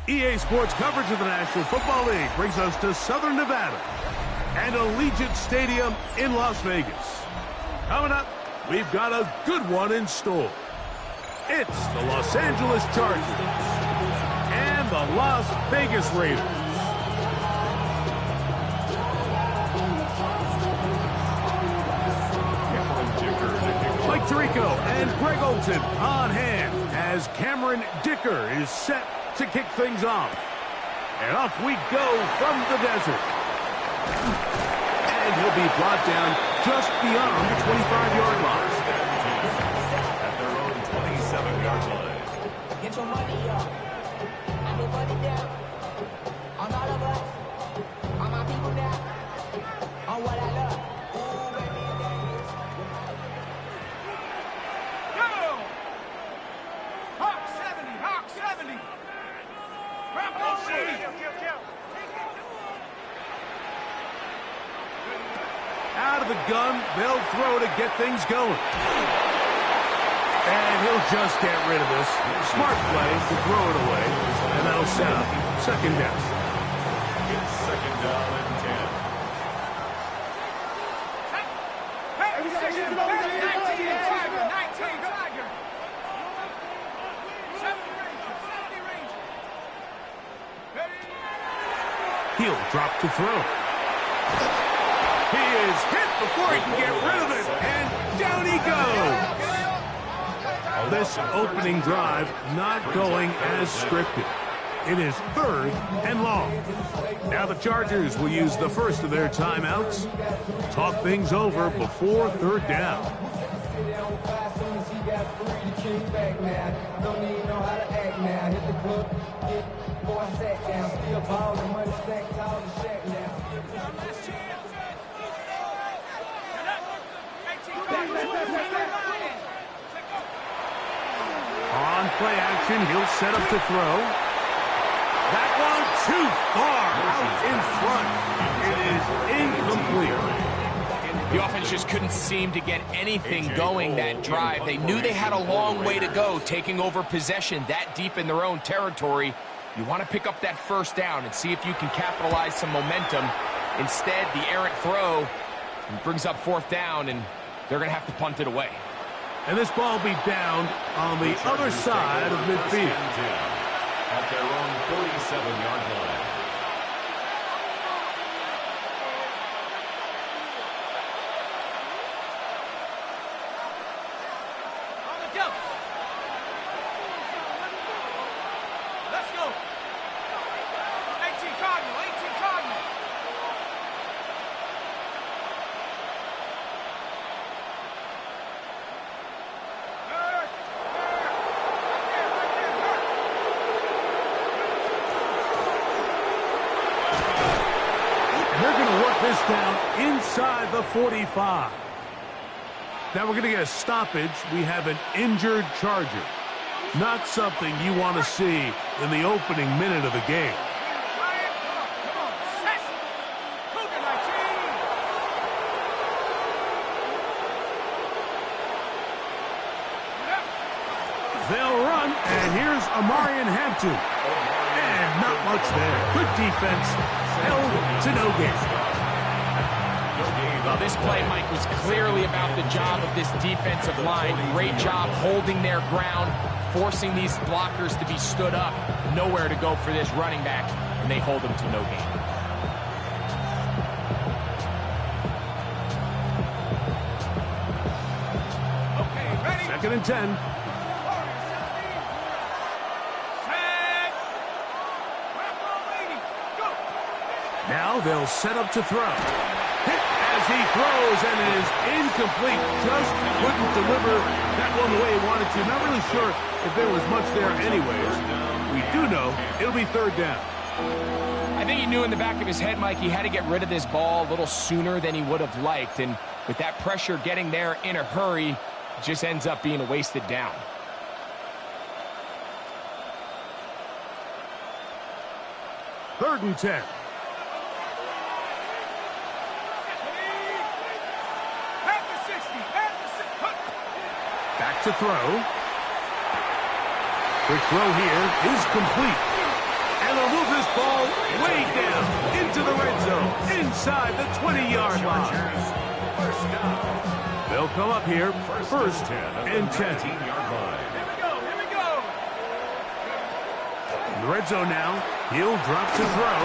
EA Sports coverage of the National Football League brings us to Southern Nevada and Allegiant Stadium in Las Vegas. Coming up, we've got a good one in store. It's the Los Angeles Chargers and the Las Vegas Raiders. Mike Tirico and Greg Olson on hand as Cameron Dicker is set to kick things off. And off we go from the desert. And he'll be brought down just beyond the 25-yard line. At their own 27-yard line. Get your money up. I put money down. On all of us. On my people now. On what I love. Ooh, baby, Go! Hawk 70, Hawk 70. Out of the gun, they'll throw to get things going. And he'll just get rid of this. Smart play to throw it away, and that'll set up second down. It's second down and 10. 19 Tiger. 70 Ranger. He'll drop to throw. He is hit before he can get rid of it, and down he goes. This opening drive not going as scripted. It is third and long. Now the Chargers will use the first of their timeouts. Talk things over before third down. On play action, he'll set up to throw. That one too far out in front. It is incomplete. The offense just couldn't seem to get anything going that drive. They knew they had a long way to go, taking over possession that deep in their own territory. You want to pick up that first down and see if you can capitalize some momentum. Instead, the errant throw brings up fourth down, and they're going to have to punt it away. And this ball will be down on the other side of midfield. At their own 47-yard line. On the jump. Let's go. 18 Cardinal, 18 Cardinal. They're going to work this down inside the 45. Now we're going to get a stoppage. We have an injured Charger. Not something you want to see in the opening minute of the game. They'll run, and here's Amarian Hampton. And not much there. Good defense. Held to no gain. Well, this play, Mike, was clearly about the job of this defensive line. Great job holding their ground, forcing these blockers to be stood up. Nowhere to go for this running back, and they hold them to no gain. Okay, ready? Second and 10. Now they'll set up to throw. Hit as he throws, and it is incomplete. Just couldn't deliver that one the way he wanted to. Not really sure if there was much there anyways. We do know it'll be third down. I think he knew in the back of his head, Mike, he had to get rid of this ball a little sooner than he would have liked. And with that pressure getting there in a hurry, it just ends up being a wasted down. Third and 10. Back to throw. Quick throw here is complete. He'll move this ball way down into the red zone, inside the 20-yard line. They'll come up here, first and 10. Here we go. In the red zone now, he'll drop to throw.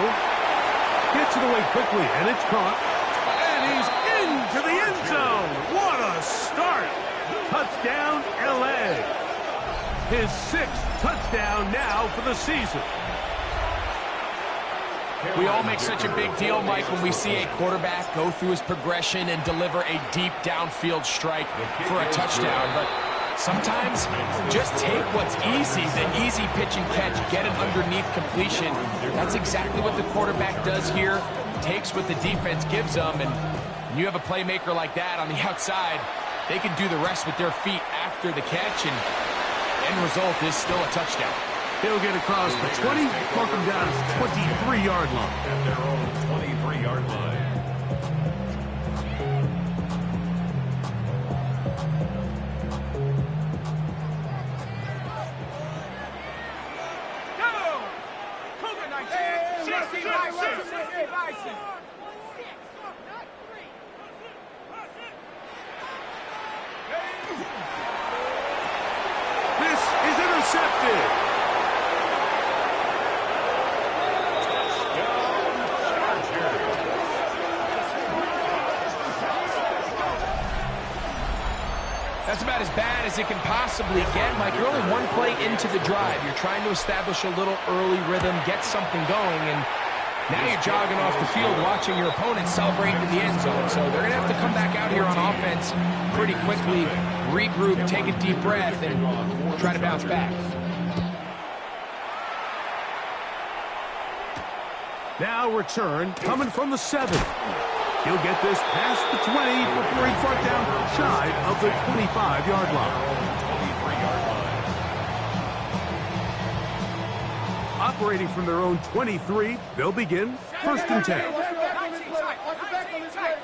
Gets it away quickly, and it's caught. And he's into the end zone. What a start. Touchdown, L.A. His 6th touchdown now for the season. We all make such a big deal, Mike, when we see a quarterback go through his progression and deliver a deep downfield strike for a touchdown. But sometimes just take what's easy, the easy pitch and catch, get an underneath completion. That's exactly what the quarterback does here. Takes what the defense gives them, and when you have a playmaker like that on the outside, they can do the rest with their feet after the catch, and end result is still a touchdown. He'll get across the 20, mark him down at the 23-yard line. At their own 23-yard line. Go! Cougar 19. 60 Bison. 60 Bison. This is intercepted. That's about as bad as it can possibly get, Mike. You're only one play into the drive. You're trying to establish a little early rhythm, get something going, and now you're jogging off the field watching your opponent celebrate in the end zone. So they're going to have to come back out here on offense pretty quickly, regroup, take a deep breath, and try to bounce back. Now return coming from the 7. He'll get this past the 20 before he's brought down shy of the 25-yard line. 23-yard line. Operating from their own 23, they'll begin first and 10. 19 tight. 19 tight.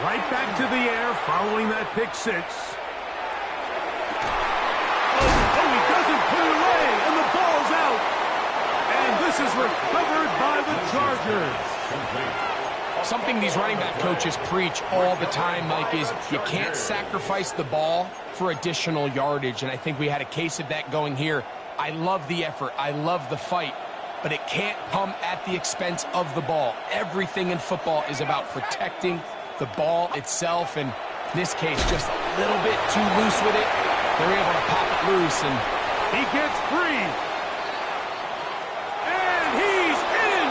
Right back to the air following that pick 6. Oh, he doesn't put it away, and the ball's out. And this is recovered by the Chargers. Something these running back coaches preach all the time, Mike, is you can't sacrifice the ball for additional yardage, and I think we had a case of that going here. I love the effort. I love the fight, but it can't come at the expense of the ball. Everything in football is about protecting the ball itself, and in this case, just a little bit too loose with it. They're able to pop it loose, and he gets free. And he's in.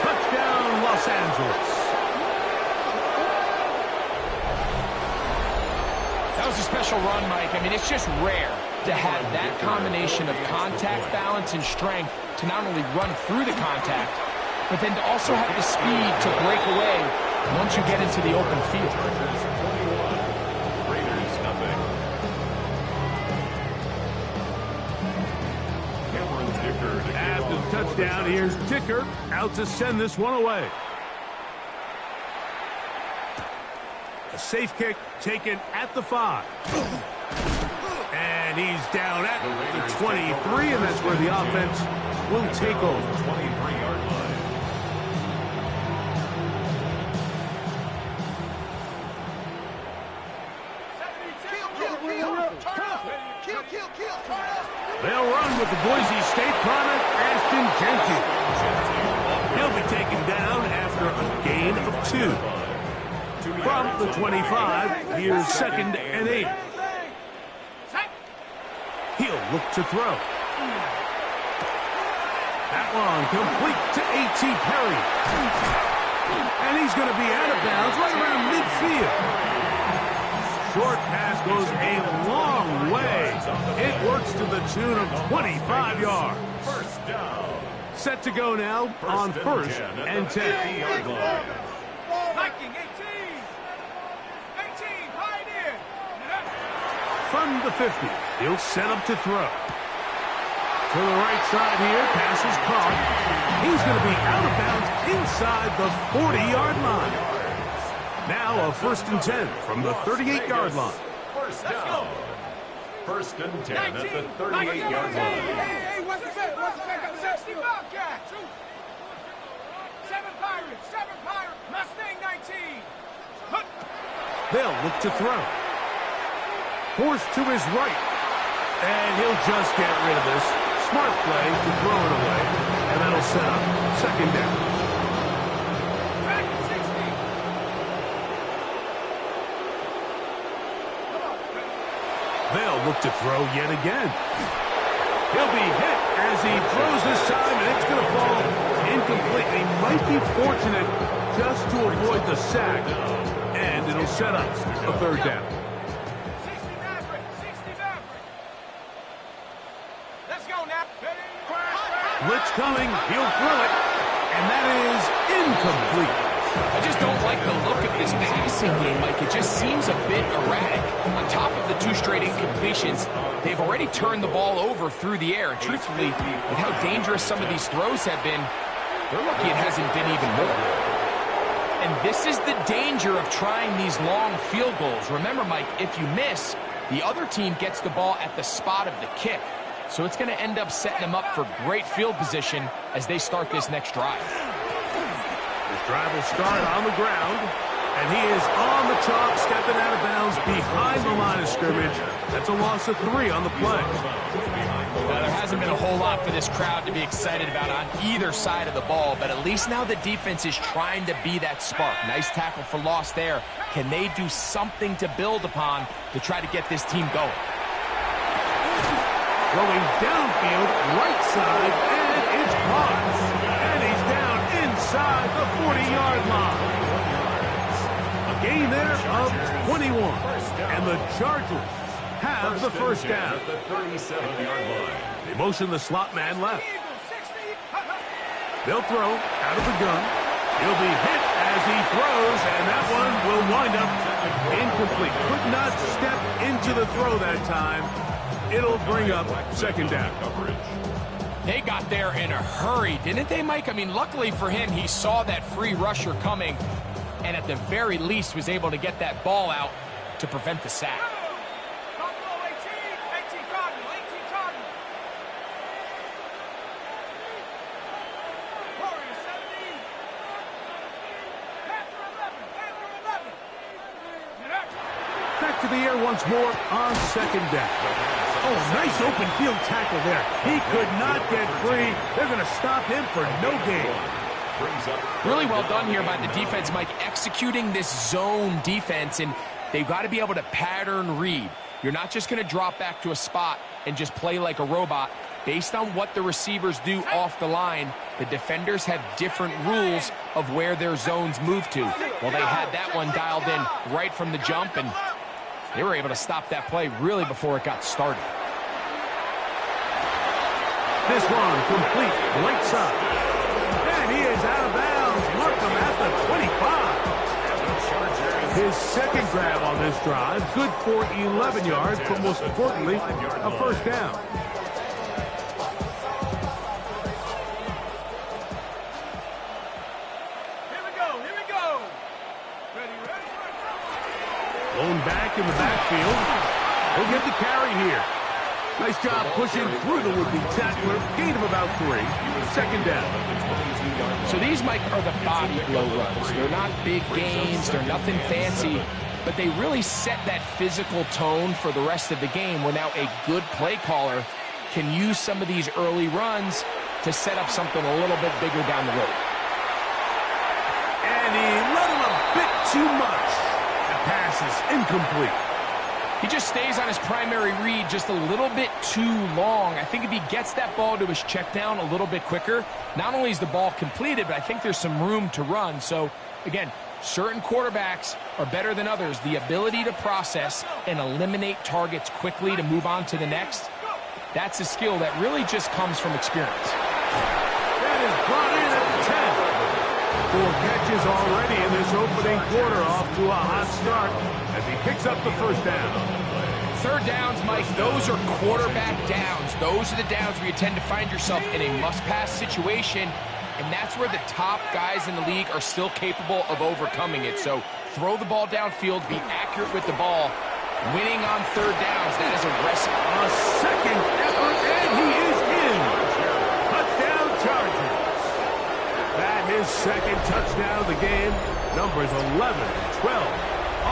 Touchdown, Los Angeles. that was a special run, Mike. I mean, it's just rare to have that combination of contact balance and strength to not only run through the contact, but then to also have the speed to break away once you get into the open field. Raiders, nothing. After the touchdown, here's Dicker out to send this one away. A safe kick taken at the 5. And he's down at the 23, and that's where the offense will take over. 23-yard line. They'll run with the Boise State product, Ashton Jenkins. He'll be taken down after a gain of 2. From the 25, here's 2nd and 8. He'll look to throw. That one complete to A.T. Perry. And he's going to be out of bounds right around midfield. Short pass goes a long way. It works to the tune of 25 yards. First down. Set to go now on 1st and 10. Viking 18. 18, Pioneer. From the 50, he'll set up to throw. To the right side here, pass is caught. He's going to be out of bounds inside the 40-yard line. Now a 1st and 10 from the 38-yard line. First down. First and 10 at 19. the 38-yard line. Hey, what's the back? What's the back? 60 Bobcats. 7 Pirates. 7 Pirates. Mustang 19. They'll look to throw. Forced to his right. And he'll just get rid of this. Smart play to throw it away. And that'll set up second down. Back at 60. They'll look to throw yet again. He'll be hit as he throws this time, and it's going to fall incomplete. He might be fortunate just to avoid the sack, and it'll set up a third down. 60 Maverick. 60 Maverick. Let's go now. Blitz coming. He'll throw it, and that is incomplete. I just don't like the look of this passing game, Mike. It just seems a bit erratic. On top of the 2 straight incompletions, they've already turned the ball over through the air. And truthfully, with how dangerous some of these throws have been, they're lucky it hasn't been even more. And this is the danger of trying these long field goals. Remember, Mike, if you miss, the other team gets the ball at the spot of the kick. So it's going to end up setting them up for great field position as they start this next drive. This drive will start on the ground, and he is on the chalk, stepping out of bounds behind the line of scrimmage. That's a loss of 3 on the play. Now, there hasn't been a whole lot for this crowd to be excited about on either side of the ball, but at least now the defense is trying to be that spark. Nice tackle for loss there. Can they do something to build upon to try to get this team going? Throwing downfield, right side, and it's caught. And he's down inside the 40-yard line. A gain there of 21. And the Chargers have the first down. At the 37-yard line. They motion the slot man left. They'll throw out of the gun. He'll be hit as he throws, and that one will wind up incomplete. Could not step into the throw that time. It'll bring up second down. They got there in a hurry, didn't they, Mike? I mean, luckily for him, he saw that free rusher coming and at the very least was able to get that ball out to prevent the sack. Back to the air once more on second down. Oh, nice open field tackle there. He could not get free. They're going to stop him for no gain. Really well done here by the defense, Mike, executing this zone defense, and they've got to be able to pattern read. You're not just going to drop back to a spot and just play like a robot. Based on what the receivers do off the line, the defenders have different rules of where their zones move to. Well, they had that one dialed in right from the jump, and they were able to stop that play really before it got started. This one complete, right side. And he is out of bounds. Mark him at the 25. His second grab on this drive, good for 11 yards, but most importantly, a first down. Here we go. Ready. Blown back in the backfield. He'll get the carry here. Nice job pushing through the would-be tackler. Gain of about 3. Second down. So these, Mike, are the body blow runs. They're not big gains. They're nothing fancy. But they really set that physical tone for the rest of the game where now a good play caller can use some of these early runs to set up something a little bit bigger down the road. And he let him a bit too much. The pass is incomplete. He just stays on his primary read just a little bit too long. I think if he gets that ball to his check down a little bit quicker, not only is the ball completed, but I think there's some room to run. So, again, certain quarterbacks are better than others. The ability to process and eliminate targets quickly to move on to the next, that's a skill that really just comes from experience. That is brought in at the 10. 4 catches already in this opening quarter, off to a hot start as he picks up the first down. Third downs, Mike, those are quarterback downs. Those are the downs where you tend to find yourself in a must-pass situation, and that's where the top guys in the league are still capable of overcoming it. So throw the ball downfield, be accurate with the ball, Winning on third downs, that is a recipe. A second effort, and he is in. Touchdown Chargers. That is second touchdown of the game. Numbers 11 and 12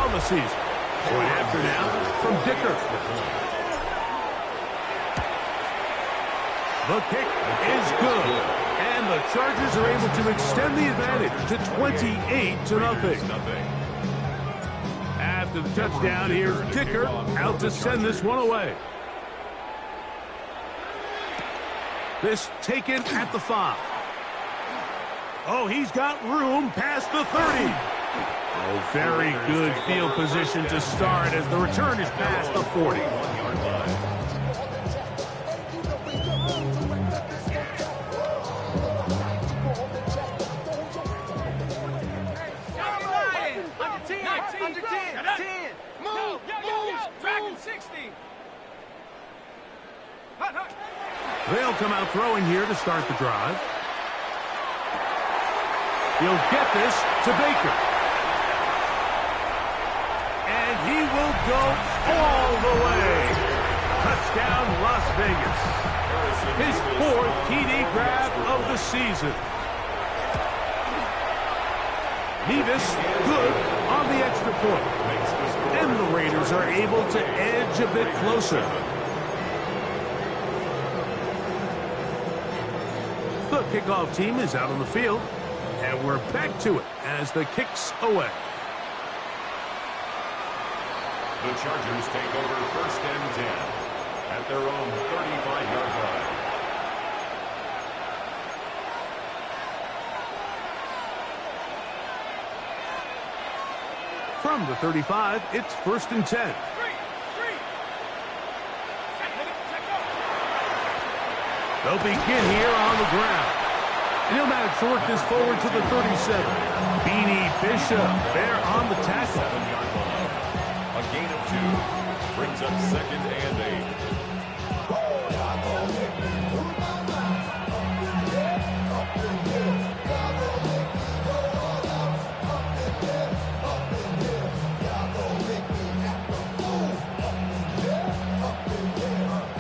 on the season. Going after now from Dicker. The kick is good. And the Chargers are able to extend the advantage to 28-0. After the touchdown, here's Dicker out to send this one away. This taken at the 5. Oh, he's got room past the 30. Oh, very good field position to start as the return is past the 40. Under 10. Move. Tracking 60. They'll come out throwing here to start the drive. He'll get this to Baker. And he will go all the way. Touchdown, Las Vegas. His 4th TD grab of the season. Nevis good on the extra point. And the Raiders are able to edge a bit closer. The kickoff team is out on the field. And we're back to it as the kick's away. The Chargers take over 1st and 10 at their own 35-yard line. From the 35, it's 1st and 10. They'll begin here on the ground. And he'll manage to work this forward to the 37. Beanie Bishop there on the tackle. 7-yard line. A gain of 2 brings up 2nd and 8.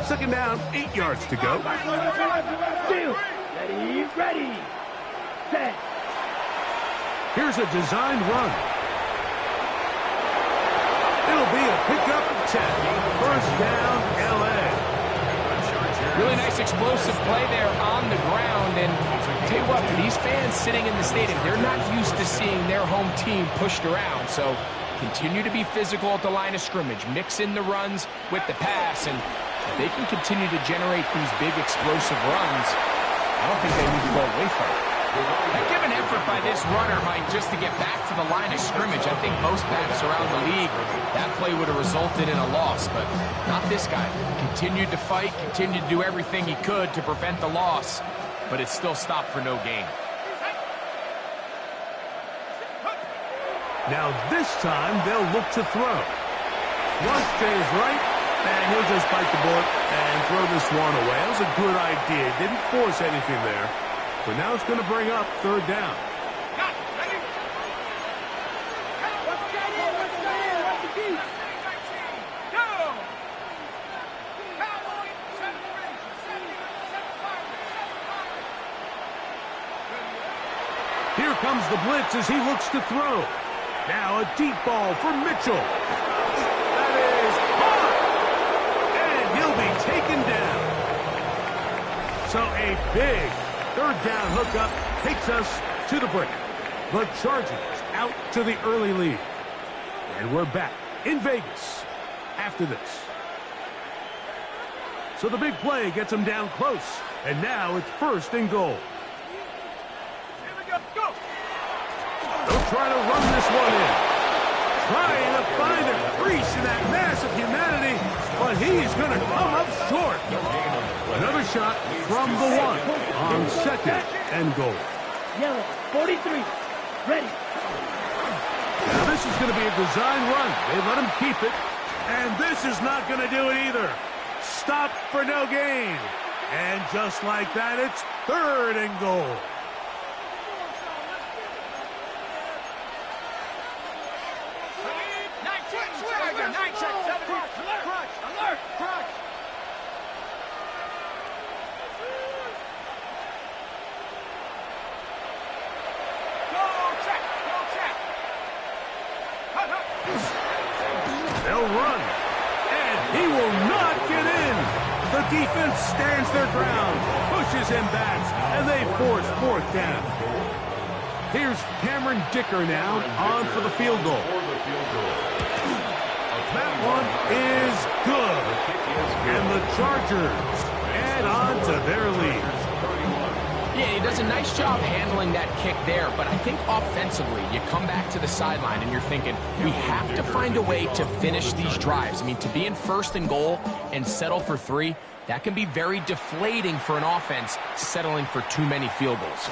Second down, 8 yards to go. Ready. Set. Here's a designed run. It'll be a pickup of 10. 1st down, L.A. Really nice explosive play there on the ground. And I'll tell you what, for these fans sitting in the stadium, they're not used to seeing their home team pushed around. So continue to be physical at the line of scrimmage. Mix in the runs with the pass. And if they can continue to generate these big explosive runs, I don't think they need to go away from it. Heck of an effort by this runner, Mike, just to get back to the line of scrimmage. I think most backs around the league, that play would have resulted in a loss, but not this guy. Continued to fight, continued to do everything he could to prevent the loss, but it still stopped for no gain. Now this time they'll look to throw. Once to his right, and he'll just bite the bullet and throw this one away. That was a good idea. Didn't force anything there. But now it's going to bring up 3rd down. Here comes the blitz as he looks to throw. Now a deep ball for Mitchell. That is hard. And he'll be taken down. So a big 3rd down hookup takes us to the break. The Chargers out to the early lead. And we're back in Vegas after this. So the big play gets them down close. And now it's 1st and goal. Here we go. They'll try to run this one in. Trying to find a crease in that mass of humanity, but he's going to come up short. Another shot from the 1 on 2nd and goal. Yellow, 43, ready. Now this is going to be a design run. They let him keep it, and this is not going to do it either. Stop for no gain. And just like that, it's 3rd and goal. defense stands their ground, pushes him back, and they force fourth down. Here's Cameron Dicker now on for the field goal. That one is good. And the Chargers add on to their lead. Yeah, he does a nice job handling that kick there, but I think offensively, you come back to the sideline and you're thinking, we have to find a way to finish these drives. I mean, to be in first and goal and settle for 3, that can be very deflating for an offense settling for too many field goals.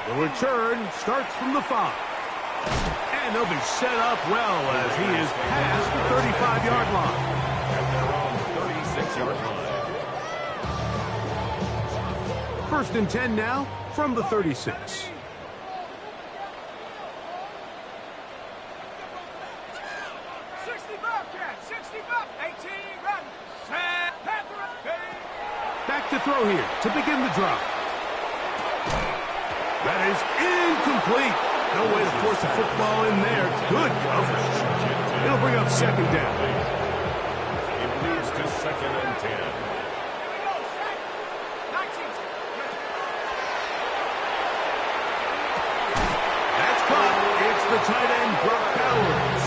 The return starts from the 5. And they'll be set up well as he is past the 35-yard line. At their own 36-yard line. First and 10 now from the 36. 60 Bobcat, 60 Bob, 18 run. Back to throw here to begin the drive. That is incomplete. No way to force a football in there. Good coverage. It'll bring up second down. It leads to second and 10. The tight end, Brock Bowers.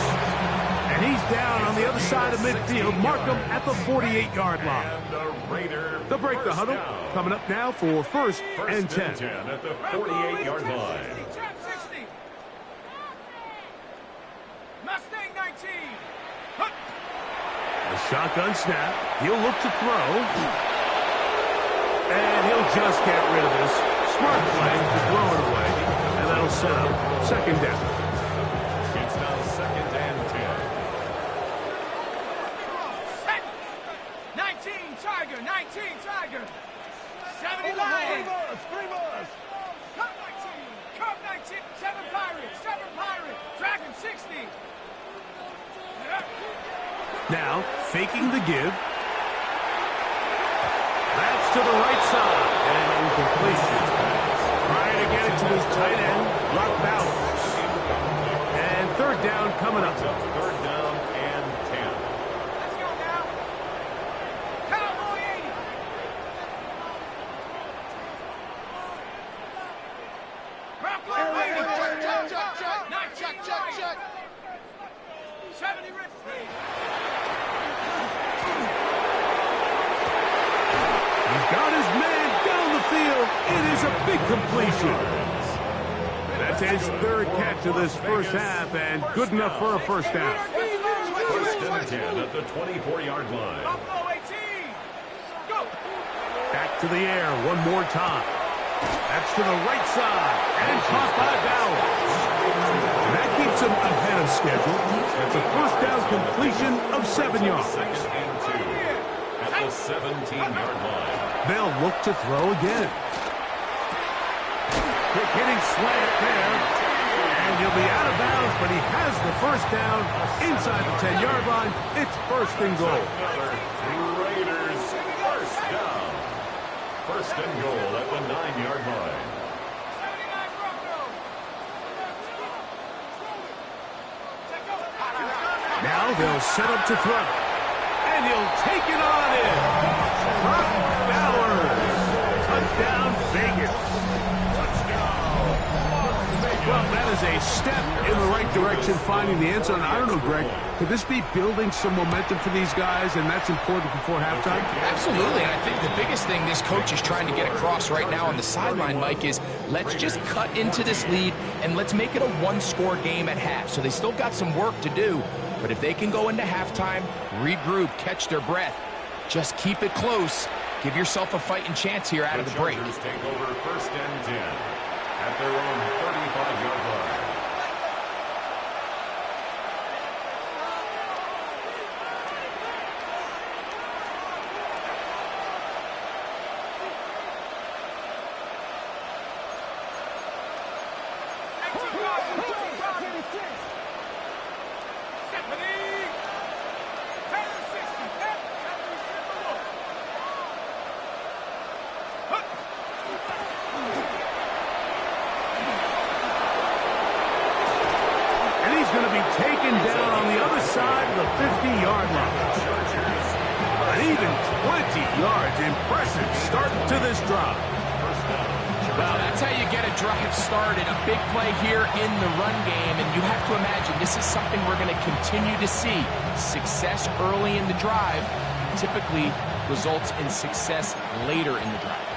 And he's down on the other side of midfield. Mark him at the 48-yard line. They'll break the huddle. Coming up now for first and 10. At the 48-yard line. Mustang 19. A shotgun snap. He'll look to throw. And he'll just get rid of this. Smart play to throw it away. And that'll set up second down. It's now second and 10. 19 Tiger, 19 Tiger. 70 Lion. Cup 19, 7 Pirates, Dragon 60. Now, faking the give. That's to the right side. And incomplete. Trying to get it to his tight end, Brock Bowers. And third down coming up. Third down and 10. Let's go now. Cowboy 80. Brocco 80. Check. 70 Rich. He's got his man down the field. It is a big completion. That's his third catch of this first half, and good enough for a first down. First and 10 at the 24-yard line. Buffalo 18. Go. Back to the air one more time. That's to the right side, and caught by Bowers. That keeps him ahead of schedule. It's a first down completion of 7 yards. Second and 2 at the 17-yard line. They'll look to throw again. Quick hitting slant there. And he'll be out of bounds, but he has the first down inside the 10-yard line. It's first and goal. Raiders first down. First and goal at the 9-yard line. 79 Bronco. Now they'll set up to throw. And he'll take it on in. Brock Bowers. Touchdown, Vegas. Well, that is a step in the right direction, finding the end zone. I don't know, Greg, could this be building some momentum for these guys, and that's important before halftime? Absolutely, and I think the biggest thing this coach is trying to get across right now on the sideline, Mike, is let's just cut into this lead and let's make it a one-score game at half. So they still got some work to do, but if they can go into halftime, regroup, catch their breath, just keep it close, give yourself a fighting chance here out of the break. The Chargers take over first and 10 at their own 35-yard line. Going to be taken down on the other side of the 50-yard line. And And even 20 yards. Impressive start to this drive. Well, that's how you get a drive started. A big play here in the run game. And you have to imagine this is something we're going to continue to see. Success early in the drive typically results in success later in the drive.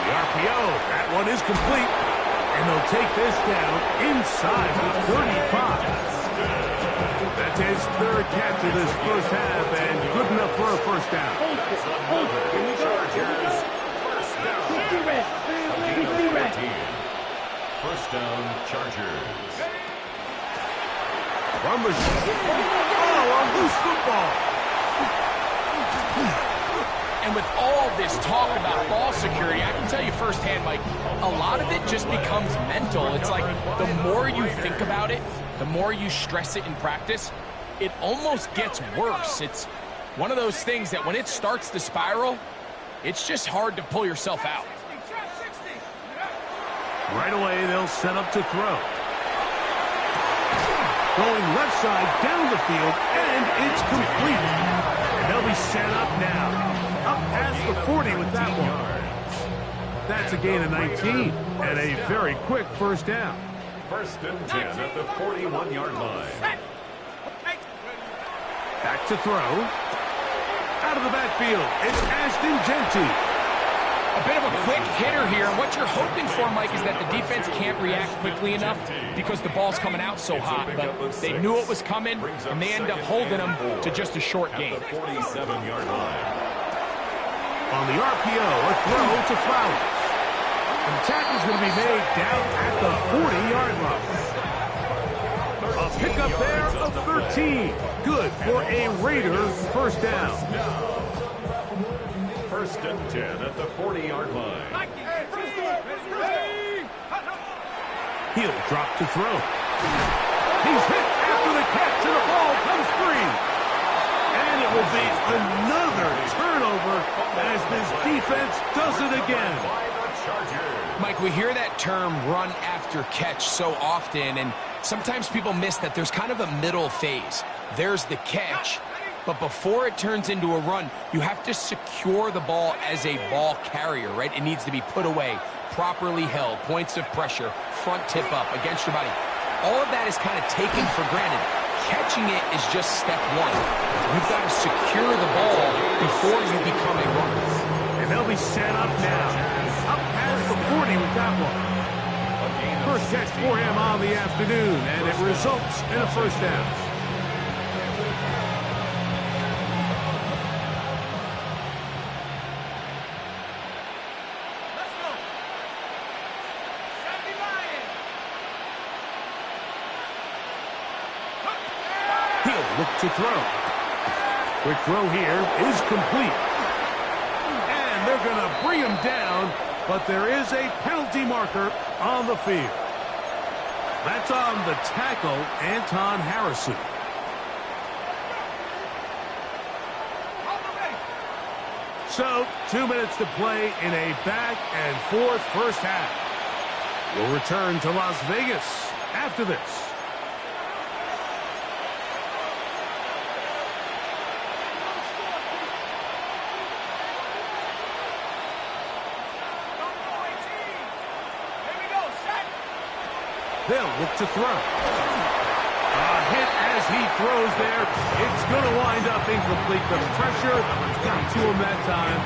The RPO, that one is complete. And they'll take this down inside the 35. That's his third catch of this first half, and good enough for a first down. Chargers, first down. First down, Chargers. From the... Oh, a loose football. And with all this talk about ball security, I can tell you firsthand, Mike, a lot of it just becomes mental. It's like the more you think about it, the more you stress it in practice, it almost gets worse. It's one of those things that when it starts to spiral, it's just hard to pull yourself out. Right away, they'll set up to throw. Going left side down the field, and it's complete. And they'll be set up now. Up past the 40 with that one. That's a gain of 19 and a very quick first down. First and 10 at the 41-yard line. Back to throw. Out of the backfield, it's Ashton Genty. A bit of a quick hitter here, and what you're hoping for, Mike, is that the defense can't react quickly enough because the ball's coming out so hot. But they knew it was coming, and they end up holding them to just a short gain. 47-yard line. On the RPO, a throw to Flowers. And the tackle's going to be made down at the 40-yard line. A pickup there of 13. Good for a Raiders first down. First and 10 at the 40-yard line. He'll drop to throw. He's hit after the catch, and the ball comes free. And it will be another turnover as this defense does it again. Mike, we hear that term run after catch so often, and sometimes people miss that there's kind of a middle phase. There's the catch, but before it turns into a run, you have to secure the ball as a ball carrier, right? It needs to be put away, properly held, points of pressure, front tip up against your body. All of that is kind of taken for granted. Catching it is just step one. You've got to secure the ball before you become a runner. And they'll be set up now. Up past the 40 with that one. First catch for him on the afternoon, and it results in a first down. He'll look to throw. Quick throw here is complete. And they're going to bring him down, but there is a penalty marker on the field. That's on the tackle, Anton Harrison. So, 2 minutes to play in a back-and-forth first half. We'll return to Las Vegas after this. They'll look to throw. A hit as he throws there. It's going to wind up incomplete. The pressure got to him that time,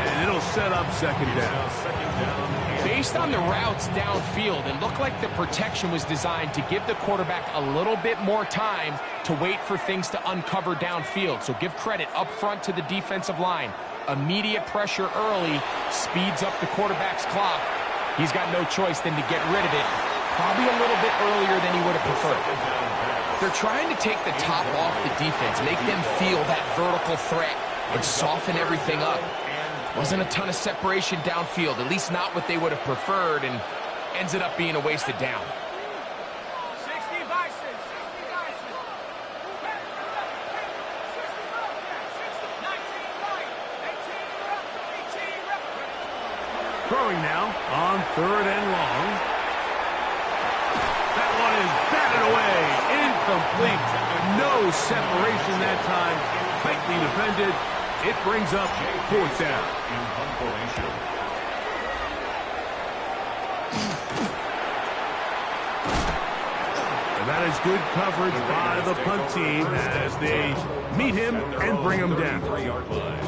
and it'll set up second down. Based on the routes downfield, it looked like the protection was designed to give the quarterback a little bit more time to wait for things to uncover downfield. So give credit up front to the defensive line. Immediate pressure early speeds up the quarterback's clock. He's got no choice than to get rid of it. Probably a little bit earlier than he would have preferred. They're trying to take the top off the defense, make them feel that vertical threat, and soften everything up. Wasn't a ton of separation downfield, at least not what they would have preferred, and ends it up being a wasted down. 60 vices, 60 vices. 19 right, 18 left. Throwing now on 3rd and long. That one is batted away. Incomplete. No separation that time. Tightly defended. It brings up fourth down. In punt formation. And that is good coverage by the punt team as they meet him and bring him down. 3-yard line.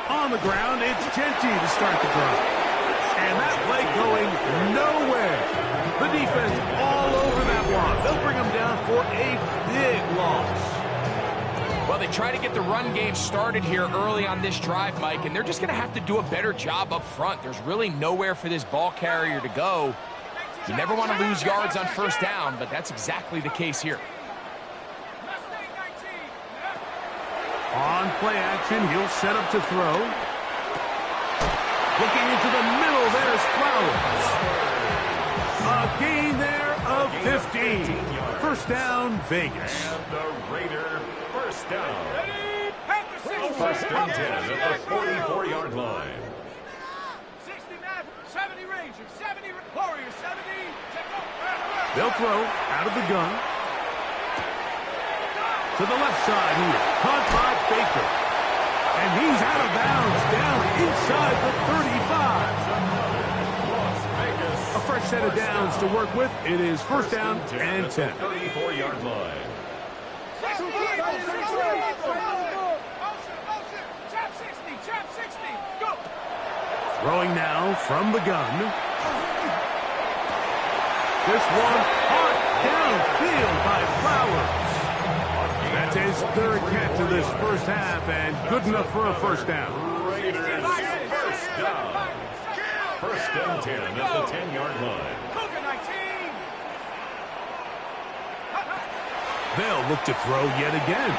On the ground, it's Genty to start the drive. And that play going nowhere. The defense all over that one. They'll bring him down for a big loss. Well, they try to get the run game started here early on this drive, Mike, and they're just going to have to do a better job up front. There's really nowhere for this ball carrier to go. You never want to lose yards on first down, but that's exactly the case here. On play action, he'll set up to throw. Looking into the middle, there's Flowers. A gain there of 15. First down, Vegas. And the Raider first down. First and 10 at the 44-yard line. 60 Madden, 70 Rangers, 70 Warriors, 70. They'll throw out of the gun. To the left side here. Caught by Baker. And he's out of bounds down inside the 35. Las Vegas. A fresh set of downs to work with. It is first down and 10. 34-yard line. Chop 60, go! Throwing now from the gun. This one hard downfield by Flowers. That's his third catch of this first half and good enough for a first down. Raiders first down. First and 10 at the 10-yard line. They'll look to throw yet again.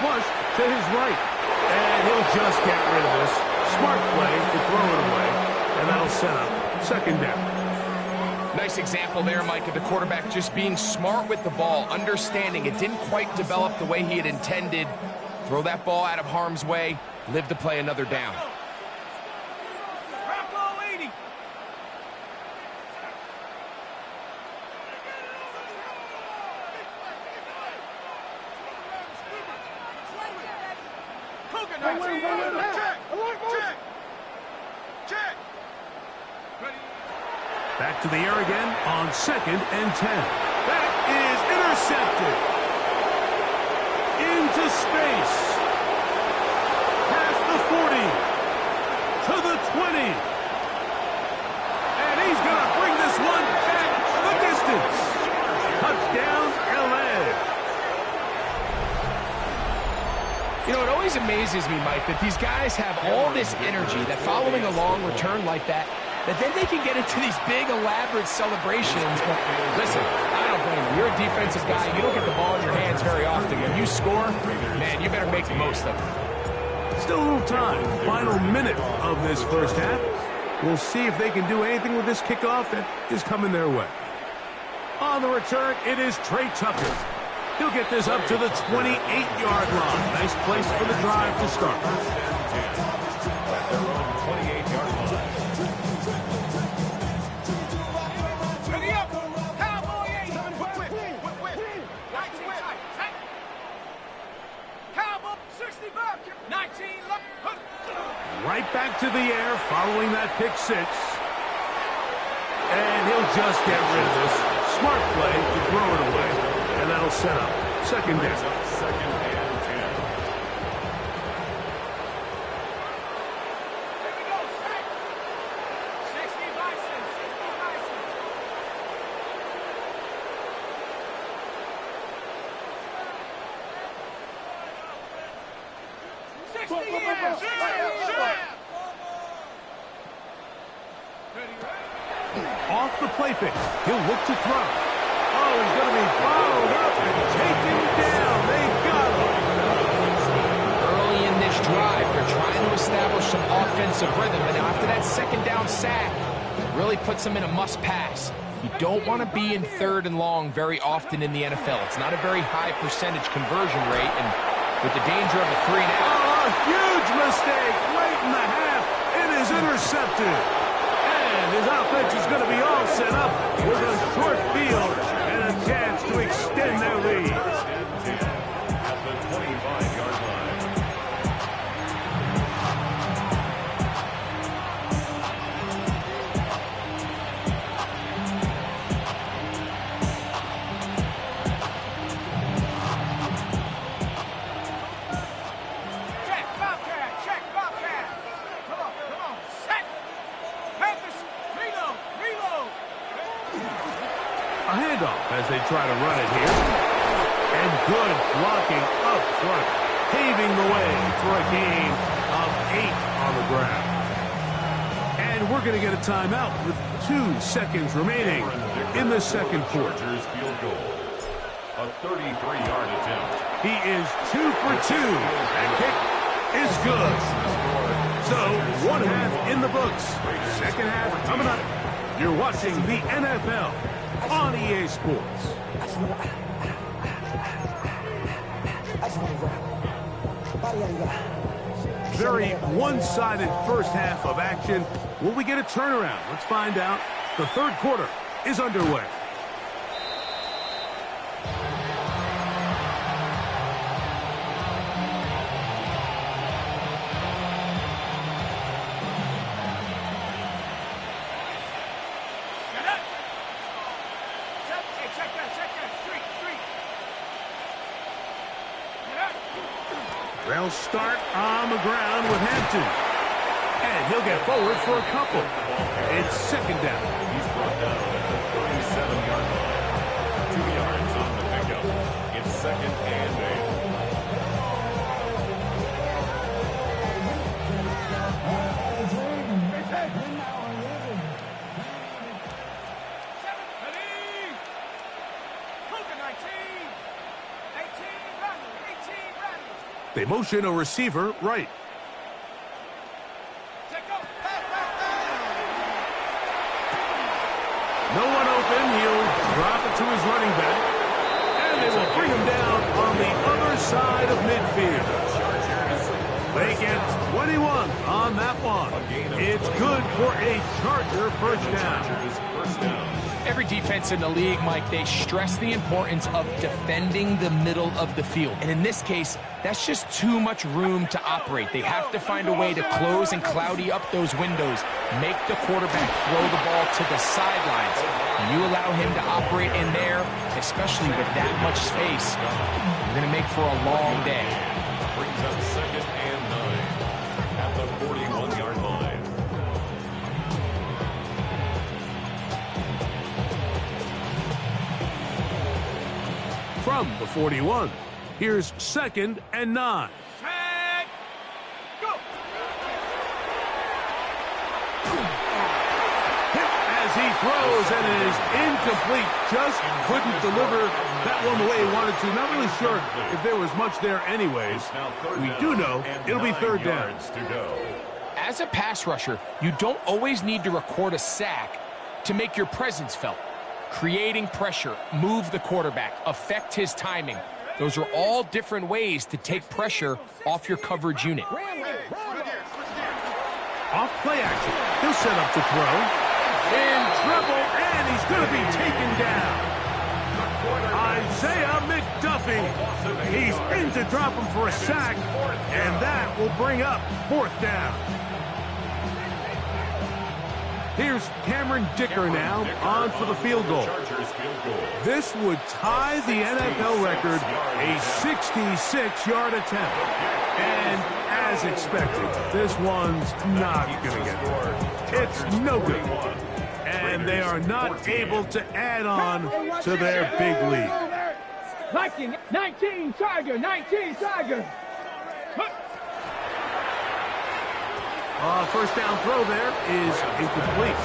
Flush to his right. And he'll just get rid of this. Smart play to throw it away. And that'll set up second down. Nice example there, Mike, of the quarterback just being smart with the ball, understanding it didn't quite develop the way he had intended. Throw that ball out of harm's way, live to play another down. Back to the air again on second and 10. That is intercepted. Into space. Past the 40. To the 20. And he's going to bring this one back the distance. Touchdown, L.A. You know, it always amazes me, Mike, that these guys have all this energy, that following a long return like that then they can get into these big, elaborate celebrations. But listen, I don't blame you. You're a defensive guy. You don't get the ball in your hands very often. When you score, man, you better make the most of it. Still a little time. Final minute of this first half. We'll see if they can do anything with this kickoff that is coming their way. On the return, it is Trey Tucker. He'll get this up to the 28-yard line. Nice place for the drive to start. At their own 28-yard line. Right back to the air following that pick six. And he'll just get rid of this. Smart play to throw it away. And that'll set up second down. Second and 10. Here we go, 60 Bison, 60 Bison. 60 years! Off the play fake. He'll look to throw. Oh, he's going to be followed up and taken down. They got him. Early in this drive, they're trying to establish some offensive rhythm. And after that second down sack, really puts them in a must pass. You don't want to be in third and long very often in the NFL. It's not a very high percentage conversion rate. And with the danger of a 3 and out. Oh, a huge mistake late in the half. intercepted. And his offense is going to be all set up with a short field and a chance to extend their lead. At the 25-yard line. Check, Bobcat, check, Bobcat. Come on, set. Panthers, reload, reload. A handoff as they try to run it here. And good blocking up front, paving the way for a gain of 8 on the ground. And we're going to get a timeout with 2 seconds remaining in the second quarter. Chargers field goal. A 33-yard attempt. He is 2 for 2. That kick is good. So, one half in the books. Second half coming up. You're watching the NFL on EA Sports. Very one-sided first half of action. Will we get a turnaround? Let's find out. The third quarter is underway. Get up. Set. Hey, check that. Street. Get up. They'll start on the ground with Hampton. And he'll get forward for a couple. It's second down. He's brought down at the 37-yard line. 2 yards on the pickup. It's second and 8. Ready. Hogan 19. 18, Bradley. They motion a receiver right. Check go. No one open. He'll drop it to his running back. And they will bring him down on the other side of midfield. They get 21 on that one. It's good for a Charger first down. Every defense in the league, Mike, they stress the importance of defending the middle of the field. And in this case, that's just too much room to operate. They have to find a way to close and cloudy up those windows, make the quarterback throw the ball to the sidelines. And you allow him to operate in there, especially with that much space, you're going to make for a long day. Brings up second and 9 at the 41-yard line. From the 41, here's second and 9. Set. Go. Hit as he throws, and it is incomplete. Just couldn't deliver that one the way he wanted to. Not really sure if there was much there anyways. We do know it'll be third down. As a pass rusher, you don't always need to record a sack to make your presence felt. Creating pressure, move the quarterback, affect his timing. Those are all different ways to take pressure off your coverage unit. Off play action. He'll set up to throw. In trouble, and he's going to be taken down. Isaiah McDuffie. He's in to drop him for a sack, and that will bring up fourth down. Here's Cameron Dicker now on for the field goal. This would tie the NFL record, a 66-yard attempt. And as expected, this one's not going to get there. It's no good. And they are not able to add on to their big lead. 19, Tiger, 19, Tiger. First down throw there is incomplete.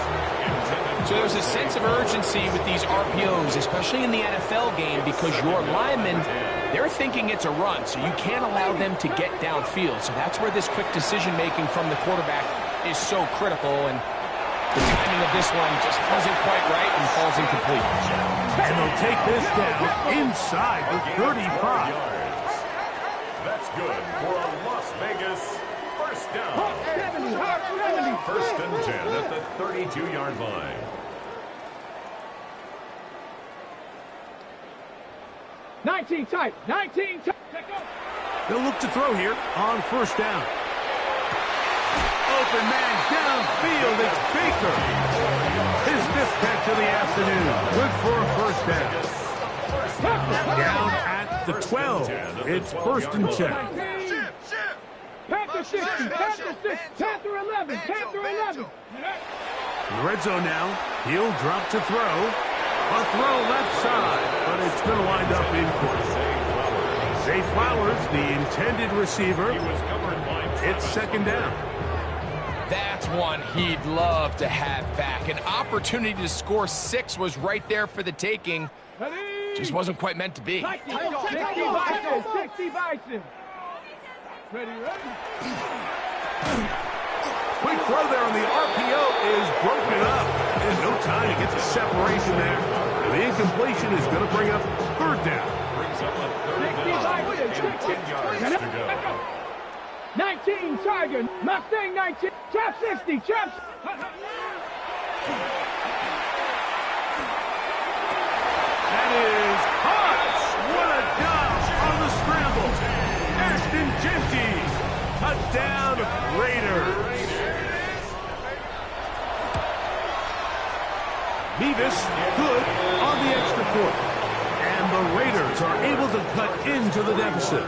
So there's a sense of urgency with these RPOs, especially in the NFL game, because your linemen, they're thinking it's a run, so you can't allow them to get downfield. So that's where this quick decision-making from the quarterback is so critical, and the timing of this one just wasn't quite right and falls incomplete. And they'll take this down inside the 35. That's good for a Las Vegas first down. 70, 70. First and 10 at the 32-yard line. Nineteen tight. They'll look to throw here on first down. Open man downfield. It's Baker. His fifth catch of the afternoon. Good for a first down. Down at the 12. It's first and 10. Panther 60, Panther 6, Panther 11, Panther 11. Red zone now. He'll drop to throw. A throw left side, but it's going to wind up incomplete. Zay Flowers, the intended receiver. It's second down. That's one he'd love to have back. An opportunity to score 6 was right there for the taking. Just wasn't quite meant to be. 60 Bison, 60 Bison. Ready. Quick throw there on the RPO is broken up. And no time to get the separation there. And the incompletion is going to bring up third down. Brings up a third down and 10 yards to go. 19 Tiger, Mustang 19, Chap 60, Chap. That is Hutch. What a job on the scramble. Ashton Genty. Touchdown, Raiders. Mevis good on the extra point. And the Raiders are able to cut into the deficit.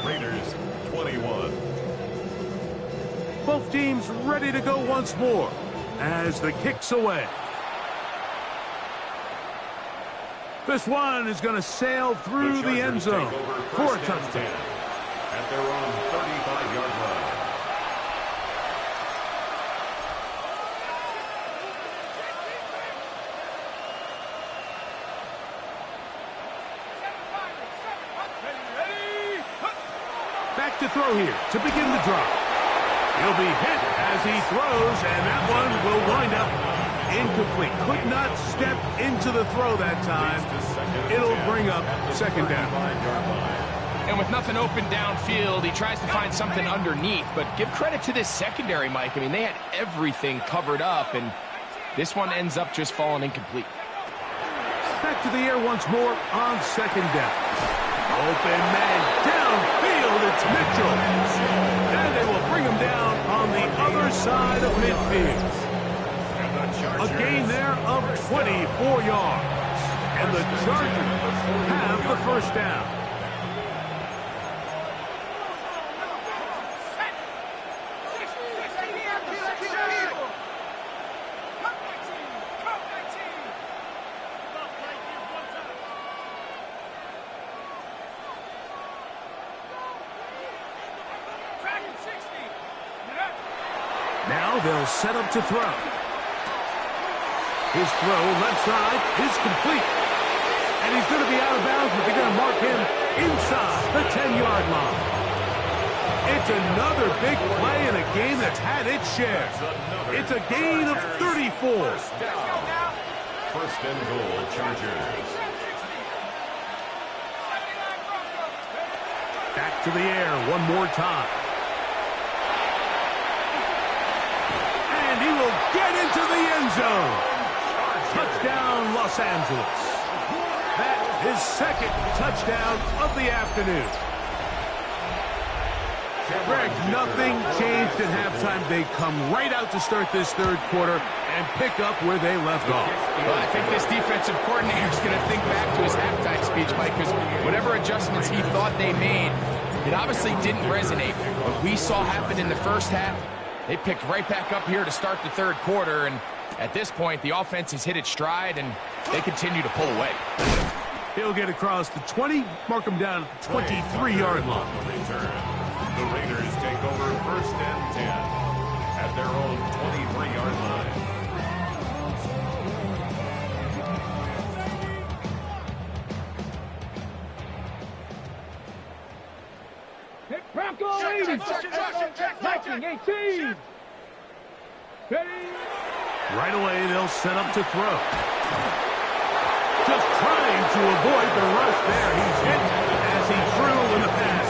Raiders 21. Both teams ready to go once more as the kick's away. This one is going to sail through the end zone for a touchdown. At their own 35-yard line. Back to throw here to begin the drive. He'll be hit as he throws, and that one will wind up incomplete. Could not step into the throw that time. It'll bring up second down. And with nothing open downfield, he tries to find something underneath. But give credit to this secondary, Mike. I mean, they had everything covered up, and this one ends up just falling incomplete. Back to the air once more on second down. Open man downfield. It's Mitchell. And they will bring him down on the other side of midfield. A gain there of 24 yards. And the Chargers have the first down. Now they'll set up to throw. His throw left side is complete. And he's going to be out of bounds, but they're going to mark him inside the 10-yard line. It's another big play in a game that's had its share. It's a gain of 34. First and goal, Chargers. Back to the air one more time. And he will get into the end zone. Touchdown, Los Angeles. That is second touchdown of the afternoon. Greg, nothing changed at halftime. They come right out to start this third quarter and pick up where they left off. Well, I think this defensive coordinator is going to think back to his halftime speech, Mike, because whatever adjustments he thought they made, it obviously didn't resonate. What we saw happen in the first half, they picked right back up here to start the third quarter, and at this point, the offense has hit its stride, and they continue to pull away. He'll get across the 20, mark him down at the 23-yard line. The Raiders take over first and 10 at their own 23-yard line. Bronco 80, Viking 18. Ready. Right away, they'll set up to throw. Just trying to avoid the rush there. He's hit as he threw when the pass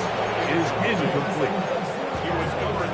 is incomplete. He was covered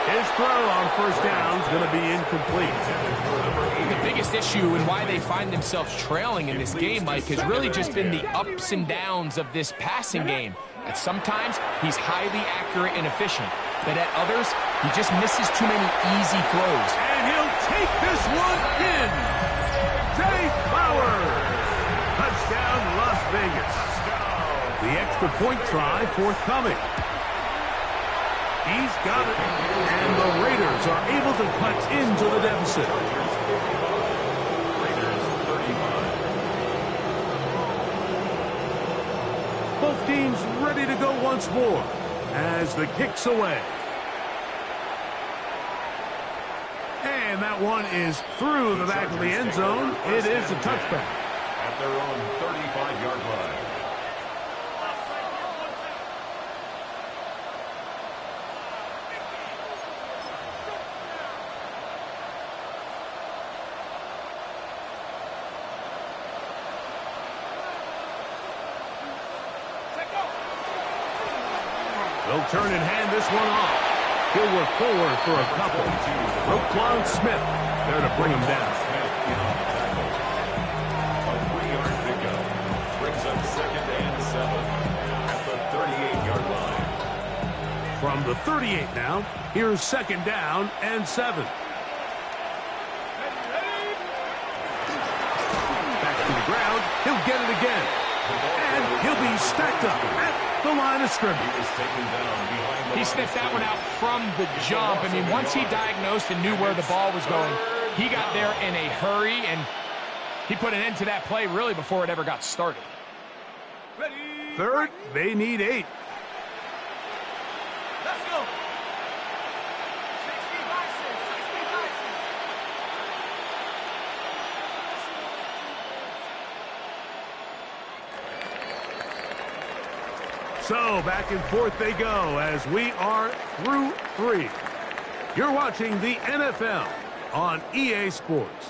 His throw on first down is going to be incomplete. The biggest issue and why they find themselves trailing in this game, Mike, has really just been the ups and downs of this passing game. At sometimes, he's highly accurate and efficient, but at others, he just misses too many easy throws. And he'll take this one in. Zay Flowers. Touchdown, Las Vegas. The extra point try forthcoming. He's got it, and the Raiders are able to cut into the deficit. Raiders 35. Both teams ready to go once more as the kick's away. And that one is through the back of the end zone. It is a touchback. At their own 35-yard line. They'll turn and hand this one off. He'll work forward for a couple. Roquan Smith there to bring him down. A 3-yard pickup brings up 2nd and 7 at the 38-yard line. From the 38 now, here's 2nd down and 7. Back to the ground. He'll get it again. And he'll be stacked up at the line of scrimmage. He sniffed that one out from the jump. I mean, once he diagnosed and knew where the ball was going, he got there in a hurry, and he put an end to that play really before it ever got started. Third, they need 8. Let's go. 60-6. So back and forth they go as we are through 3. You're watching the NFL on EA Sports.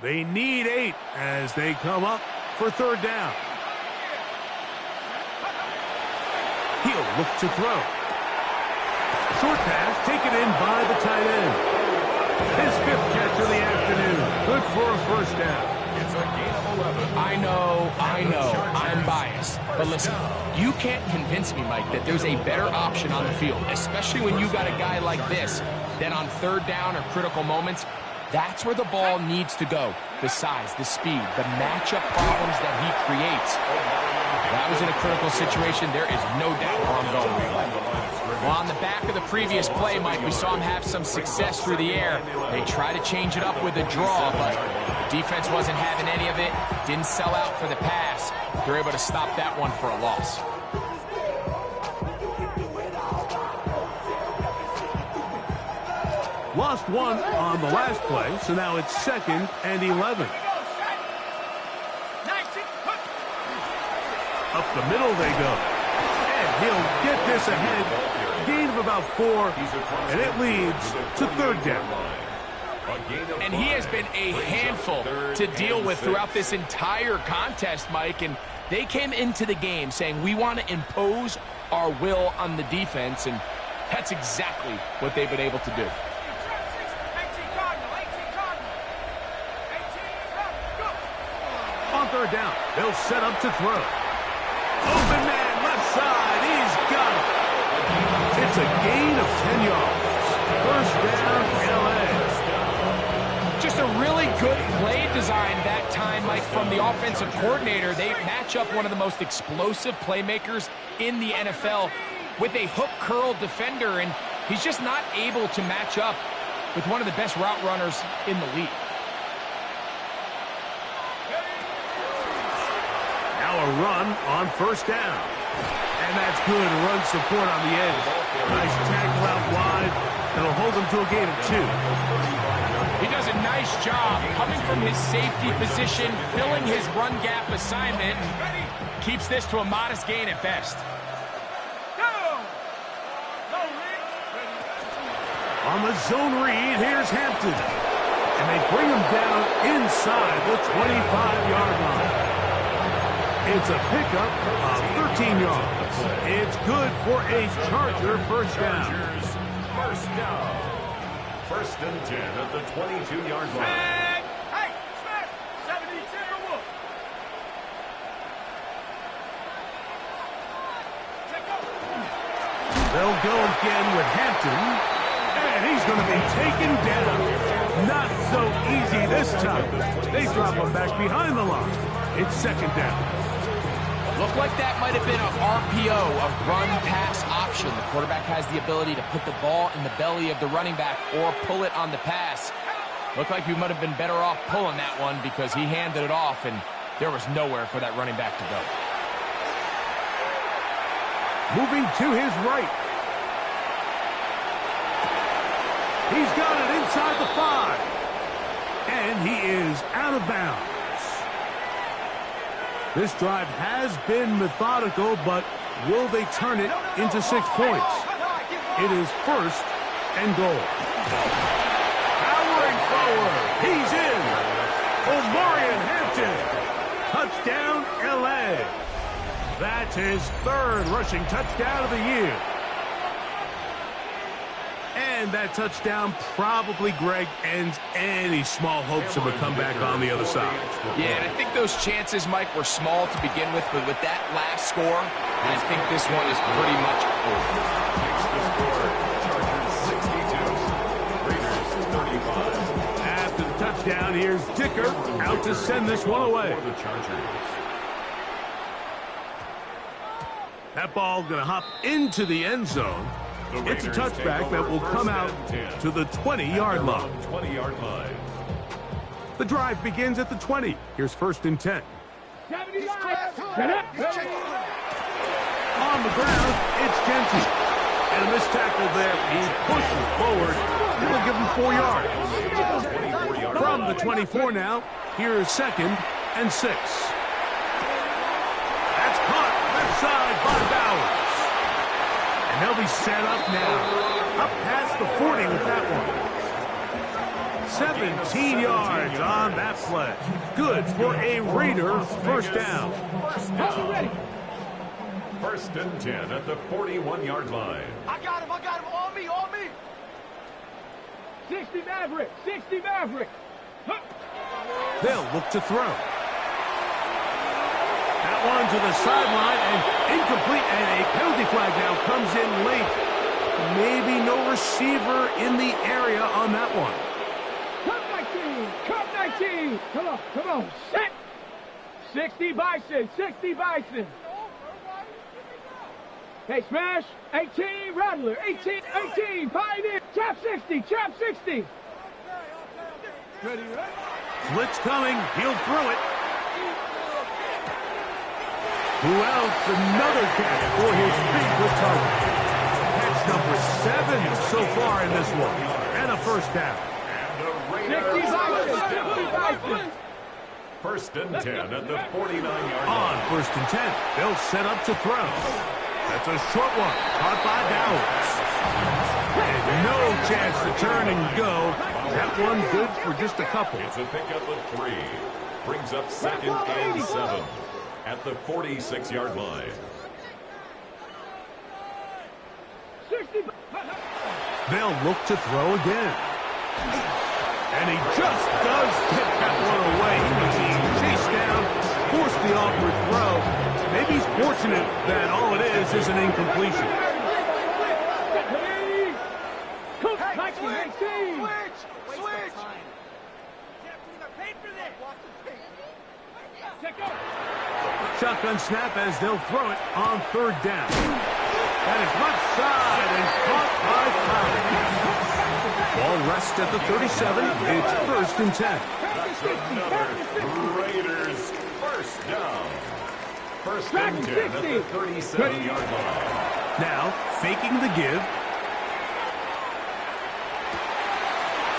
They need 8 as they come up for 3rd down. He'll look to throw. Short pass taken in by the tight end. His 5th catch of the afternoon. Good for a 1st down. It's a gain of 11. I know, I'm biased. But listen, you can't convince me, Mike, that there's a better option on the field, especially when you got a guy like this, that on 3rd down or critical moments, that's where the ball needs to go. The size, the speed, the matchup problems that he creates. That was in a critical situation. There is no doubt where I'm going with that. Well, on the back of the previous play, Mike, we saw him have some success through the air. They tried to change it up with a draw, but the defense wasn't having any of it. Didn't sell out for the pass. They're able to stop that one for a loss. Lost one on the last play, so now it's 2nd and 11. Up the middle they go. And he'll get this ahead. Gain of about 4, and it leads to 3rd down. And he has been a handful to deal with throughout this entire contest, Mike. And they came into the game saying, we want to impose our will on the defense, and that's exactly what they've been able to do. On 3rd down, they'll set up to throw. Open man, left side, he's got it. It's a gain of 10 yards. 1st down, LA. Just a really good play design that time, Mike, from the offensive coordinator. They match up one of the most explosive playmakers in the NFL with a hook curl defender, and he's just not able to match up with one of the best route runners in the league. Now a run on 1st down. And that's good run support on the edge. Nice tackle out wide. That'll hold them to a gain of 2. He does a nice job coming from his safety position, filling his run gap assignment, and keeps this to a modest gain at best. On the zone read, here's Hampton. And they bring him down inside the 25-yard line. It's a pickup of 13 yards. It's good for a Charger first down. First down. First and 10 at the 22-yard line. Hey, Smith, 72 Timberwolf. They'll go again with Hampton. And he's going to be taken down. Not so easy this time. They drop him back behind the line. It's second down. Looked like that might have been an RPO, a run-pass option. The quarterback has the ability to put the ball in the belly of the running back or pull it on the pass. Looked like he might have been better off pulling that one because he handed it off, and there was nowhere for that running back to go. Moving to his right. He's got it inside the 5. And he is out of bounds. This drive has been methodical, but will they turn it into 6 points? It is first and goal. Powering forward. He's in. Omarion Hampton. Touchdown, L.A. That's his third rushing touchdown of the year. And that touchdown probably, Greg, ends any small hopes of a comeback on the other side. Yeah, and I think those chances, Mike, were small to begin with, but with that last score, I think this one is pretty much over. Makes the score, Chargers 62, Raiders 35. After the touchdown, here's Dicker out to send this one away. For the Chargers. That ball going to hop into the end zone. It's a touchback that will come out to the 20-yard line. 20-yard line. The drive begins at the 20. Here's first and 10. 79. On the ground, it's Jensen. And a missed tackle there. He pushes forward. It'll give him 4 yards. From the 24 now, here's second and 6. That's caught left side by Bowers. And they'll be set up now. Up past the 40 with that one. 17 yards on that play. Good for a Raider first down. First and 10 at the 41-yard line. I got him, on me. 60 Maverick, 60 Maverick. Huh. They'll look to throw. That one to the sideline and incomplete, and a penalty flag now comes in late. Maybe no receiver in the area on that one. Cut 19. Come on, set. 60 Bison. Hey, Smash, 18, Rattler, 18, Pioneer, trap 60. Ready? Blitz coming, he'll throw it. Who else? Another catch for his Bigfoot target. Catch number 7 so far in this one. And a first down. And the Raiders 60 first and 10 at the 49-yard line. On first and 10, they'll set up to throw. That's a short one, caught by Bowers. And no chance to turn and go. That one good for just a couple. It's a pickup of 3. Brings up second and 7 at the 46-yard line. They'll look to throw again. And he just does get that one away. He was being chased down, forced the awkward throw. Maybe he's fortunate that all it is an incompletion. Shotgun snap as they'll throw it on third down. That is left side and caught by Fowler. Ball rests at the 37. It's first and 10. That's another Raiders first down. First and 10 at the 37-yard line. Now, faking the give.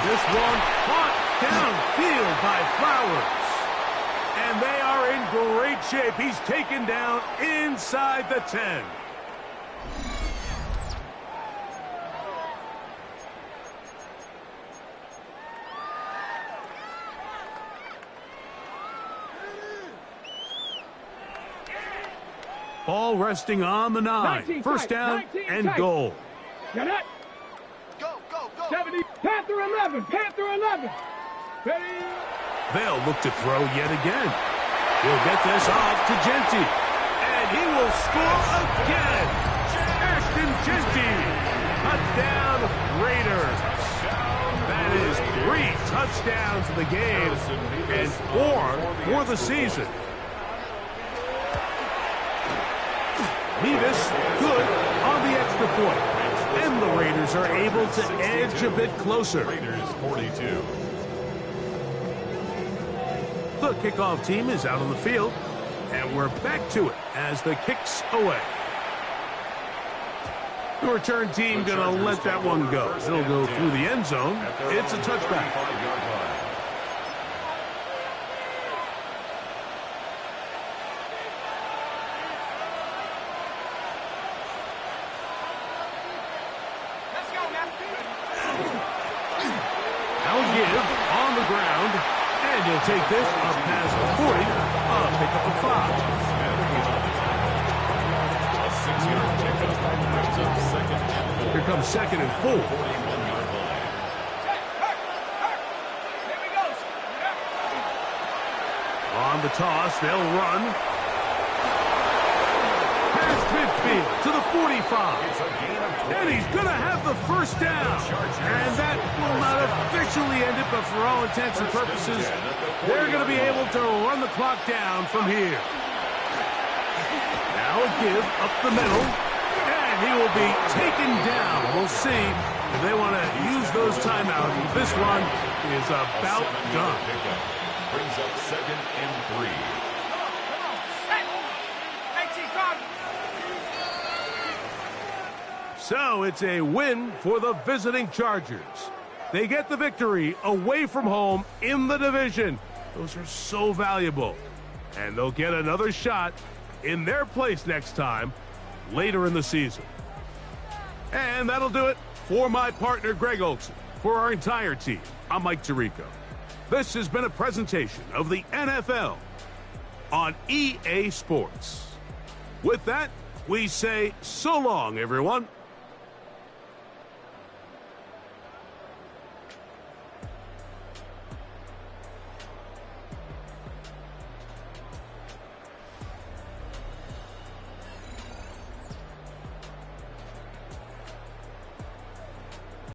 This one caught downfield by Flowers. And they are in great shape. He's taken down inside the 10. Ball resting on the 9. First down and goal. Get it. Go, go, go. 70. Panther 11. Panther 11. Ready. They'll look to throw yet again. He'll get this off to Genty. And he will score again. Ashton Genty. Touchdown Raiders. That is 3 touchdowns in the game and 4 for the season. Mevis good on the extra point. And the Raiders are able to edge a bit closer. Raiders 42. The kickoff team is out on the field, and we're back to it as the kick's away. The return team going to let that one go. It'll go through the end zone. It's a touchback. Let's go, man. Now give on the ground. And he'll take this up past the 40, a pickup of 5. A 6-yard pickup brings up second and 4. Here comes second and 4. 41-yard line. Here we go. On the toss, they'll run. Past midfield to the 45. It's a gain of 20. And he's going to have the first down. And that will not officially end it, but for all intents and purposes, they're going to be able to run the clock down from here. Now a give up the middle, and he will be taken down. We'll see if they want to use those timeouts. This one is about done. Pickup brings up second and 3. So it's a win for the visiting Chargers. They get the victory away from home in the division. Those are so valuable. And they'll get another shot in their place next time later in the season. And that'll do it for my partner, Greg Olson. For our entire team, I'm Mike Tirico. This has been a presentation of the NFL on EA Sports. With that, we say so long, everyone.